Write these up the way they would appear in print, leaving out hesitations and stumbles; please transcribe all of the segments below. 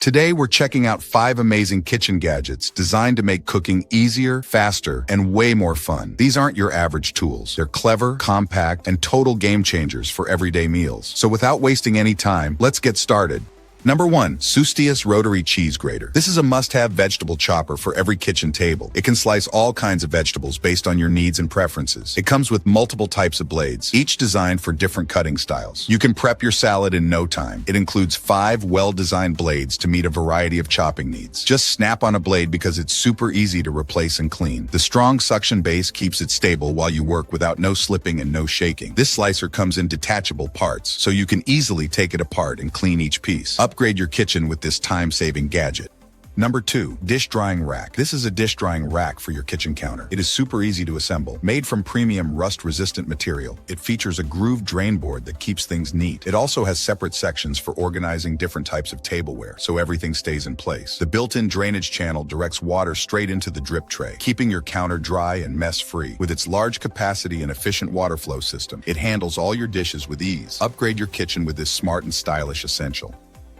Today, we're checking out 5 amazing kitchen gadgets designed to make cooking easier, faster, and way more fun. These aren't your average tools. They're clever, compact, and total game changers for everyday meals. So without wasting any time, let's get started. Number 1. SUSTEAS Rotary Cheese Grater. This is a must-have vegetable chopper for every kitchen table. It can slice all kinds of vegetables based on your needs and preferences. It comes with multiple types of blades, each designed for different cutting styles. You can prep your salad in no time. It includes 5 well-designed blades to meet a variety of chopping needs. Just snap on a blade because it's super easy to replace and clean. The strong suction base keeps it stable while you work without no slipping and no shaking. This slicer comes in detachable parts, so you can easily take it apart and clean each piece. Upgrade your kitchen with this time-saving gadget. Number 2. Dish Drying Rack. This is a dish drying rack for your kitchen counter. It is super easy to assemble. Made from premium rust-resistant material, it features a grooved drain board that keeps things neat. It also has separate sections for organizing different types of tableware, so everything stays in place. The built-in drainage channel directs water straight into the drip tray, keeping your counter dry and mess-free. With its large capacity and efficient water flow system, it handles all your dishes with ease. Upgrade your kitchen with this smart and stylish essential.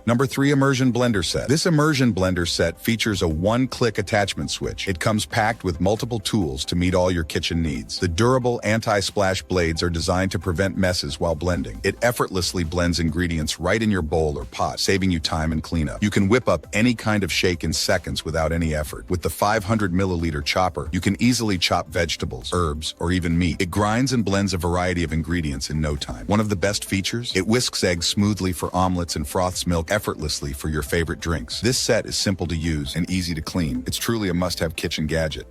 Number 3. Immersion Blender Set. This Immersion Blender Set features a one-click attachment switch. It comes packed with multiple tools to meet all your kitchen needs. The durable anti-splash blades are designed to prevent messes while blending. It effortlessly blends ingredients right in your bowl or pot, saving you time and cleanup. You can whip up any kind of shake in seconds without any effort. With the 500 milliliter chopper, you can easily chop vegetables, herbs, or even meat. It grinds and blends a variety of ingredients in no time. One of the best features? It whisks eggs smoothly for omelets and froths milk effortlessly for your favorite drinks. This set is simple to use and easy to clean. It's truly a must-have kitchen gadget.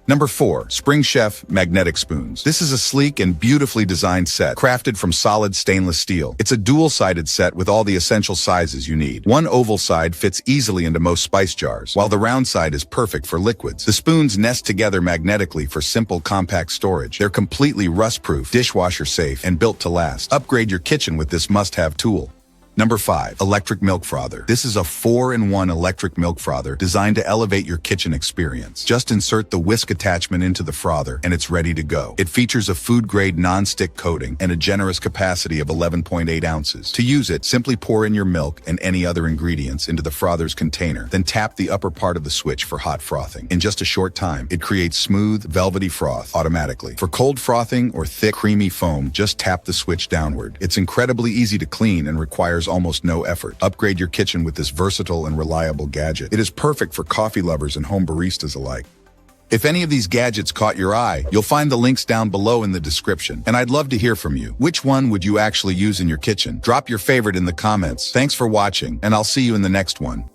Number 4. Spring Chef Magnetic Spoons. This is a sleek and beautifully designed set, crafted from solid stainless steel. It's a dual-sided set with all the essential sizes you need. One oval side fits easily into most spice jars, while the round side is perfect for liquids. The spoons nest together magnetically for simple, compact storage. They're completely rust-proof, dishwasher-safe, and built to last. Upgrade your kitchen with this must-have tool. Number 5. Electric Milk Frother. This is a 4-in-1 electric milk frother designed to elevate your kitchen experience. Just insert the whisk attachment into the frother and it's ready to go. It features a food-grade non-stick coating and a generous capacity of 11.8 ounces. To use it, simply pour in your milk and any other ingredients into the frother's container, then tap the upper part of the switch for hot frothing. In just a short time, it creates smooth, velvety froth automatically. For cold frothing or thick, creamy foam, just tap the switch downward. It's incredibly easy to clean and requires almost no effort. Upgrade your kitchen with this versatile and reliable gadget. It is perfect for coffee lovers and home baristas alike. If any of these gadgets caught your eye, you'll find the links down below in the description, and I'd love to hear from you. Which one would you actually use in your kitchen? Drop your favorite in the comments. Thanks for watching, and I'll see you in the next one.